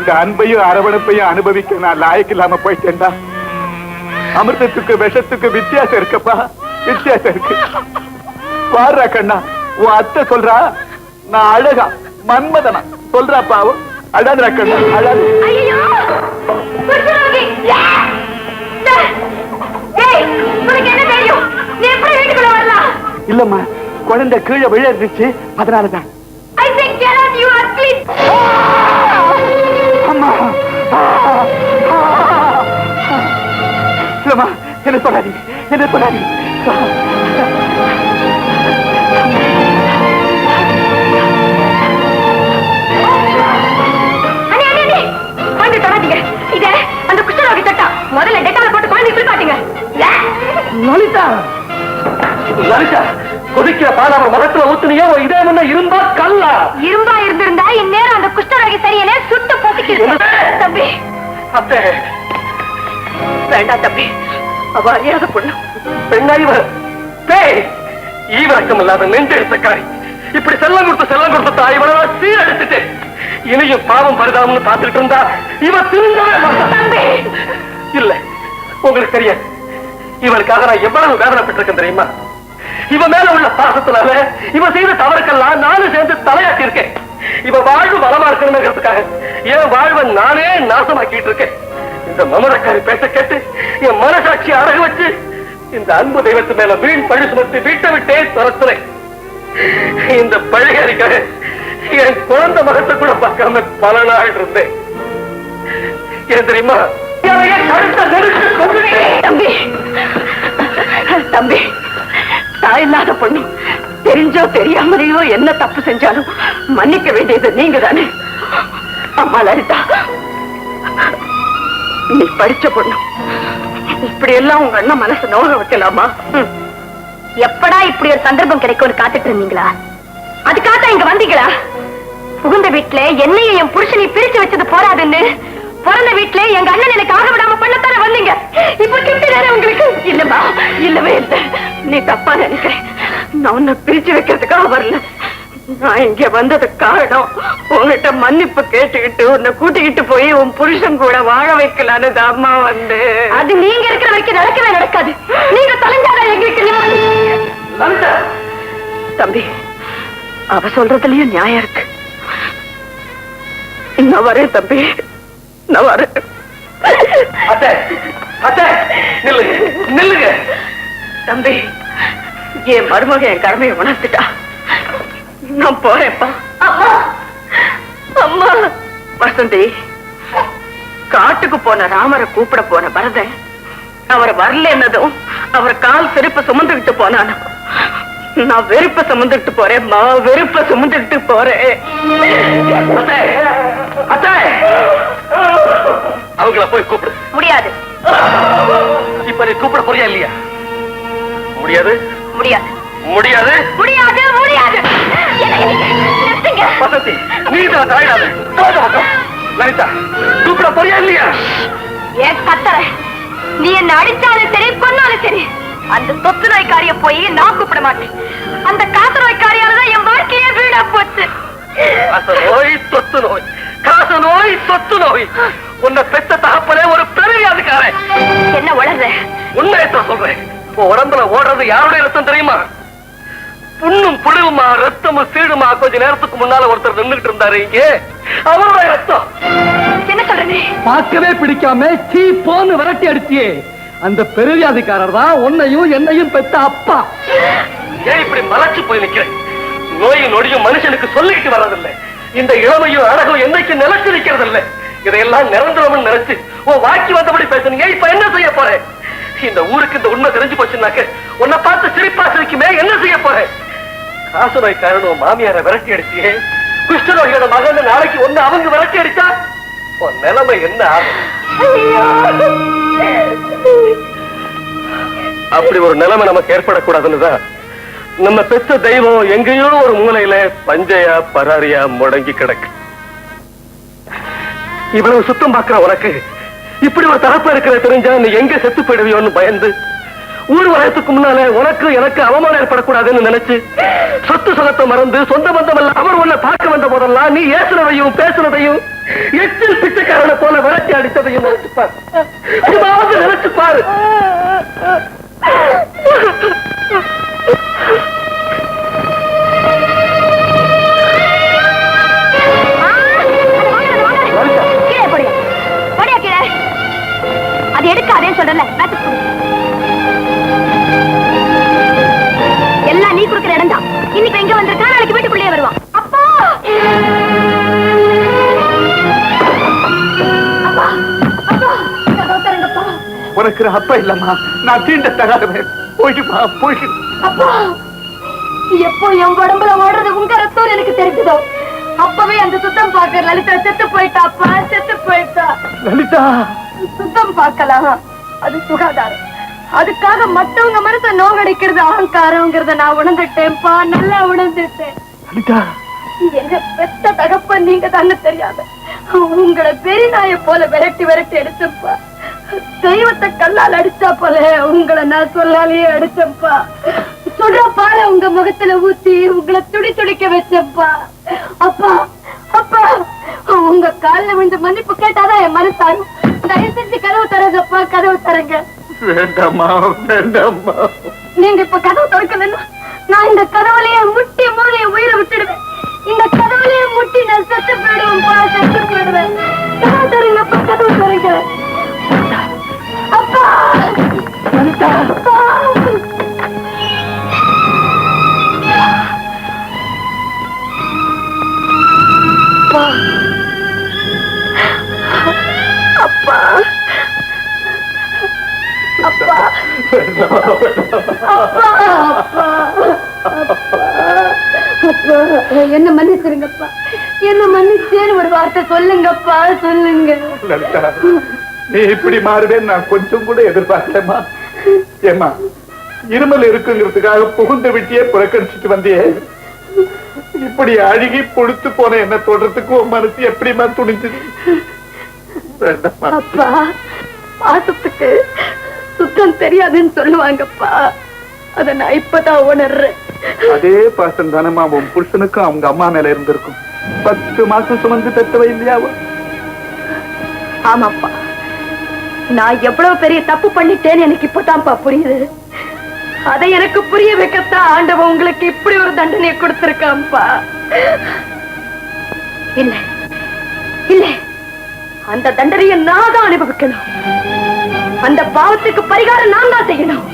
இந்த அன்பையும் அரவணைப்பையும் அனுபவிக்க நான் லாயக்கு இல்லாம போயிட்டேன்டா. அமிர்தத்துக்கு விஷத்துக்கு வித்தியாசம் இருக்கப்பா, வித்தியாசம் இருக்கு. வாடுறா கண்ணா, உன் அத்தை சொல்றா நான் அழகா மன்மதனா சொல்றாப்பா. அழாதுரா கண்ணா, அழாது. இல்லம்மா, குழந்தை கீழே விழுந்துச்சு, அதனாலதான். அம்மா இல்லம்மா, என்ன சொல்லாதீங்க, என்ன சொல்லாதீங்க. இத அந்த குஷ்டரோகி தொட்டா முதல்ல டெட்டால போட்டு குழந்தை குளிப்பாட்டீங்க. லலிதா, லலிதா, கொதிக்கிற பால் அவர் முகத்துல ஊத்துனியோ இதே முன்ன இரும்பா கல்லா? இரும்பா இருந்திருந்தா இந்நேரம் அந்த குஷ்டரோகி சரியனே சுட்டு போட்டுக்கிறேன். தம்பி, அத்தை வேண்டாம் தம்பி, அவ அறியாத பொண்ணு. பெண்ணா இவர் பேய், ஈவரக்கம் இல்லாத நெஞ்செடுத்தக்காரி. இப்படி செல்லம் கொடுத்த தாய் இவனை சீரழிச்சுட்டு இனியும் பாவம் பரிதாபம்னு பார்த்துட்டு இருந்தா இவன் திருந்தவே மாட்டான். இல்ல, உங்களுக்கு தெரியாது இவனுக்காக நான் எவ்வளவு வேதனைப்பட்டிருக்கேன் தெரியுமா? இவன் மேல உள்ள பாசத்தினால இவன் செய்த தவறுக்கெல்லாம் நானும் சேர்ந்து தலையாட்டி இருக்கேன். இவன் வாழ்வு பலமா இருக்கணுங்கிறதுக்காக என் வாழ்வை நானே நாசமாக்கிட்டு இருக்கேன். இந்த மமரக்காரி பேச கேட்டு என் மனசாட்சி அடகு வச்சு இந்த அன்பு தெய்வத்து மேல வீண் பழி சுமத்தி வீட்டை விட்டே துரத்துறேன். இந்த பழிகாரிக்காக என் குழந்தை மகத்தை கூட பார்க்காம பல நாள் இருந்தேன். ஏன் தெரியுமா? தம்பி, தம்பி, தாய் இல்லாத பொண்ணு தெரிஞ்சோ தெரியாமலையோ என்ன தப்பு செஞ்சாலும் மன்னிக்க வேண்டியது நீங்க தானே. அம்மா லலிதா, நீ படிச்ச பொண்ணு, இப்படி எல்லாம் உங்க அண்ணன் மனசு நோக வைக்கலாமா? எப்படா இப்படி ஒரு சந்தர்ப்பம் கிடைக்கும்னு காத்துட்டு இருந்தீங்களா? அதுக்காக இங்க வந்தீங்களா? புகுந்த வீட்டுல என்னையும் என் புருஷனை பிரிச்சு வச்சது போராதுன்னு பிறந்த வீட்டுல எங்க அண்ணன் எனக்கு ஆக விடாம பண்ணத்தானே வந்தீங்க. இப்ப கிட்ட உங்களுக்கு இல்லமா? இல்லவே இல்லை, நீ தப்பா நினைக்கிறேன். நான் உன்னை பிரிச்சு வைக்கிறதுக்காக வரல. நான் இங்க வந்தது காரணம் உங்ககிட்ட மன்னிப்பு கேட்டுக்கிட்டு உன்னை கூட்டிக்கிட்டு போய் உன் புருஷன் கூட வாழ வைக்கலான்னு அம்மா வந்து. அது நீங்க இருக்கிற வரைக்கும் நடக்கவே நடக்காது. நீங்க தொலைஞ்சாதான் எங்களுக்கு. தம்பி, அவ சொல்றதுலயும் நியாயம் இருக்கு. நான் வரேன் தம்பி, நான் வரேன். நில்லுங்க தம்பி, என் மருமக என் கடமையை உணர்ந்துட்டா. நான் போறேன்ப்பா. அம்மா, அம்மா. வசந்தி, காட்டுக்கு போன ராமரை கூப்பிட போன பரதன் அவரை வரல என்னதும் அவர் கால் செருப்ப சுமந்துகிட்டு போனானோ நான் வெறுப்ப சுமந்துட்டு போறேன்மா, வெறுப்ப சுமந்துட்டு போறேன். அவங்கள போய் கூப்பிடு. முடியாது. இப்ப நீ கூப்பிட போறியா இல்லையா? முடியாது, முடியாது, முடியாது, முடியாது, முடியாது. வசந்தி, நீ தான் தாயிடாது. லலிதா, கூப்பிட போறியா இல்லையா? ஏன் கத்தற? நீ என்ன அடிச்சாலும் சரி, கொன்னாலும் சரி, அந்த சொத்து நோய்க்காரிய போய் நான் கூப்பிட மாட்டேன். அந்த காசு நோய்க்காரியாலதான் என் வாழ்க்கையே வீடா போச்சு. காசு நோய், சொத்து நோய், காசு நோய், சொத்து நோய். உன்னை பெத்த தகப்பனே ஒரு பெரிய அதுக்காரன். என்ன வளர்ற? உண்மையத்தான் சொல்றேன். உடம்புல ஓடுறது யாருடைய ரத்தம் தெரியுமா? புண்ணும் புழுவுமா, ரத்தமும் சீடுமா. கொஞ்ச நேரத்துக்கு முன்னால ஒருத்தர் நின்றுட்டு இருந்தாரு இங்கே, அவருடைய ரத்தம். என்ன சொல்றேன்? பார்க்கவே பிடிக்காம சீ போன்னு விரட்டி அடிச்சியே அந்த பெருவியாதிக்காரர் தான் உன்னையும் என்னையும் பெத்த அப்பா. ஏன் இப்படி மலைச்சு போய் நிக்கிறேன்? நோயும் நொடியும் மனுஷனுக்கு சொல்லிக்கிட்டு வர்றதில்லை. இந்த இளமையும் அழகும் என்னைக்கு நிலைச்சு நிக்கிறது இல்லை. இதையெல்லாம் நிரந்தரம்னு நினைச்சு உன் வாக்கி வந்தபடி பேசுனீங்க. இப்ப என்ன செய்ய போறேன்? இந்த ஊருக்கு இந்த உண்மை தெரிஞ்சு போச்சுன்னாக்க உன்னை பார்த்து சிரிப்பா சிரிக்குமே, என்ன செய்ய போறேன்? காசு நோய் காரணம் மாமியாரை விரட்டி அடிச்சியே, குஷ்டரோகியோட மகன் நாளைக்கு ஒண்ணு அவங்க விரட்டி அடிச்சா உன் நிலைமை என்ன ஆகும்? அப்படி ஒரு நிலைமை நமக்கு ஏற்படக்கூடாதுன்னுதான் நம்ம பெற்ற தெய்வம் எங்கேயோ ஒரு மூலையில பஞ்சையா பராரியா முடங்கி கிடக்கு. இவ்வளவு சுத்தம் பார்க்கிற உனக்கு இப்படி ஒரு தரப்பு இருக்கிற தெரிஞ்சா நீ எங்க செத்து போயிடுவியோன்னு பயந்து ஊர் வயசுக்கு முன்னால உனக்கு எனக்கு அவமானம் ஏற்படக்கூடாதுன்னு நினைச்சு சொத்து சுகத்தை மறந்து சொந்த பந்தம் எல்லாம் அவர் உன்னை பார்க்க வந்த போதெல்லாம் நீ ஏசுனதையும் பேசுனதையும் எச்சில் பிச்சைக்காரனை போல விரட்டி அடித்ததையும் நினைச்சுப்பாரு. அதாவது நினைச்சுப்பாரு. அது எடுக்காதே சொல்றல. எல்லாம் நீ கொடுக்கிற இடம் தான். இன்னைக்கு எங்க வந்திருக்கா, நாளைக்கு வீட்டுக்குள்ளேயே வருவான். அப்பா உனக்கு அப்பா இல்லம்மா, நான் தீண்ட தகாதவன். போயிடுமா, போயிடு. அப்பா, எப்போ என் உடம்புல ஓடுறது உங்க ரத்தம் எனக்கு தெரிஞ்சதோ அப்பவே அந்த சுத்தம் பாக்குற லலிதா செத்து போயிட்டா. அப்பா செத்து போயிட்டா. லலிதா, சுத்தம் பார்க்கலாம், அது சுகாதாரம். அதுக்காக மத்தவங்க மனசை நோகடிக்கிறது அகங்காரங்கிறத நான் உணர்ந்துட்டேன்ப்பா, நல்லா உணர்ந்துட்டேன். லலிதா, எங்க பெத்த தகப்பன் நீங்க தானே தெரியாத. உங்களை பெரிய போல விரட்டி விரட்டி அடிச்சப்பா. தெய்வத்தை கல்லால் அடிச்சா போல உங்களை நான் சொல்லாலேயே அடிச்சப்பா. சொல்ற பால உங்க முகத்துல ஊத்தி உங்களை துடி துடிக்க வச்சப்பா. அப்பா அப்பா, உங்க காலில் விழுந்து மன்னிப்பு கேட்டாதான் என் மனசாரும். தயவு செஞ்சு கதவு தரங்கப்பா, கதவு தரங்க. வேண்டாமா, வேண்டாமா. நீங்க இப்ப கதவு திறக்கலன்னா நான் இந்த கதவுலயே முட்டி மூலைய உயிரை விட்டுடுவேன். இந்த கதவுலயே முட்டி நான் செத்து போயிடுவேன்ப்பா, செத்து போயிடுவேன். கதவு தரங்கப்பா, கதவு தரங்க. அப்பா, அப்பா. அப்பா, அப்பா, என்ன மன்னிச்சிருங்கப்பா, என்ன மன்னிச்சேன்னு ஒரு வார்த்தை சொல்லுங்கப்பா, சொல்லுங்க. லலிதா, நீ இப்படி மாறுவேன்னு நான் கொஞ்சம் கூட எதிர்பார்க்கலமா. ஏமா, இருமல் இருக்குங்கிறதுக்காக புகுந்த விட்டியே புறக்கணிச்சுட்டு வந்தியே. இப்படி அழுகி பொழுத்து போன என்ன தொடர்றதுக்கு உன் மனசு எப்படிமா துணிஞ்சது? அப்பா, பாசத்துக்கு சுத்தம் தெரியாதுன்னு சொல்லுவாங்கப்பா. அத நான் இப்பதான் உணர்றேன். அதே பாசம் தானமா உன் புருஷனுக்கும் அவங்க அம்மா மேல இருந்திருக்கும். 10 மாசம் சுமந்து பெற்றவ இல்லையாவோ? ஆமாப்பா, நான் எவ்வளவு பெரிய தப்பு பண்ணிட்டேன்னு எனக்கு இப்பதான்ப்பா புரியுது. அதை எனக்கு புரிய வைக்கத்தான் ஆண்டவன் உங்களுக்கு இப்படி ஒரு தண்டனையை கொடுத்திருக்கான்ப்பா. இல்ல இல்ல, அந்த தண்டனையை நான் தான் அனுபவிக்கணும். அந்த பாவத்துக்கு பரிகாரம் நான் தான் செய்யணும்.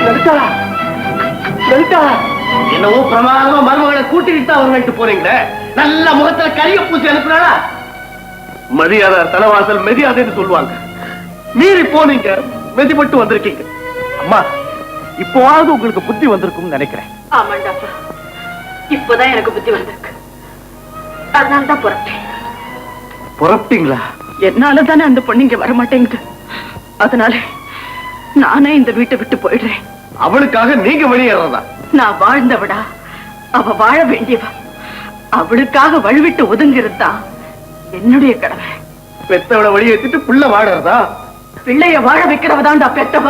லலிதா, லலிதா, என்னவோ பிரமாதமா மருமகளை கூட்டிக்கிட்டு அவர்கிட்ட போறீங்களே, நல்ல முகத்துல கரிய பூசி அனுப்புறாளா? மரியாதை தலைவாசல் மெதியாதைன்னு சொல்லுவாங்க. மீறி போனீங்க, மெதிப்பட்டு வந்திருக்கீங்க. அம்மா, இப்போவாவது உங்களுக்கு புத்தி வந்திருக்கும்னு நினைக்கிறேன். ஆமாண்டாப்பா, இப்பதான் எனக்கு புத்தி வந்திருக்கு. அதனால தான் புறப்பட்டேன். புறப்பட்டீங்களா? என்னால தானே அந்த பொண்ணு இங்க வரமாட்டேங்குது. அதனால நானே இந்த வீட்டை விட்டு போயிடுறேன். அவளுக்காக நீங்க வெளியேறதா? நான் வாழ்ந்தவடா, அவ வாழ வேண்டியவ. அவளுக்காக வழிவிட்டு ஒதுங்கிறதுதான் என்னுடைய கடமை. பெத்தவளை வெளியேற்றிட்டு புள்ள வாழறதா? பிள்ளைய வாழ வைக்கிறவதான்டா பெத்தவ.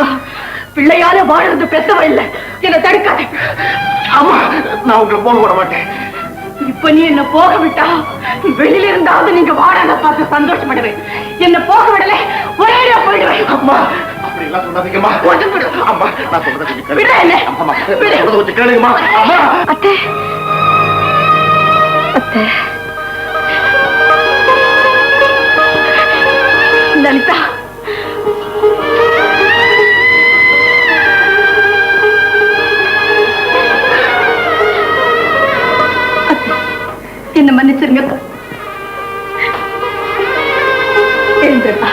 பிள்ளையால வாழறது பெத்தவ இல்ல. என்ன தடுக்காத. ஆமா, நான் உங்களை போக விட மாட்டேன். இப்ப நீ என்ன போக விட்டா வெளியில இருந்தாவது நீங்க வாழாத பார்த்து சந்தோஷப்படுவேன். என்ன போக விடல, ஒரே போயிடுவேன். அம்மா, அப்படி எல்லாம் சொல்லாதீங்கம்மா. அம்மா, நான் சொல்றதை கொஞ்சம் கேளுங்க. விடு என்ன. அம்மா, சொல்றதை கொஞ்சம் கேளுங்கம்மா. அம்மா. அத்தை, அத்தை. லலிதா, என்ன மன்னிச்சிருங்க. எழுந்துடா.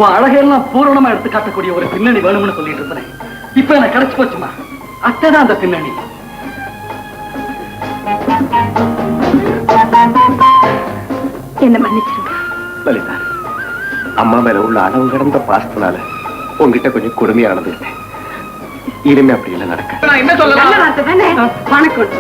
உன் அழகையெல்லாம் பூரணமா எடுத்து காட்டக்கூடிய ஒரு பின்னணி வேணும்னு சொல்லிட்டு இருந்தேன். இப்ப எனக்கு கிடைச்சு போச்சுமா. அத்தைதான் அந்த பின்னணி. என்ன மன்னிச்சிருங்க லலிதா, அம்மா மேல உள்ள அளவு கடந்த பாசத்தினால உங்ககிட்ட கொஞ்சம் கொடுமையா நடந்துட்டேன். இனிமே அப்படி எல்லாம் நடக்க என்ன சொல்லலாம்? வணக்கம்.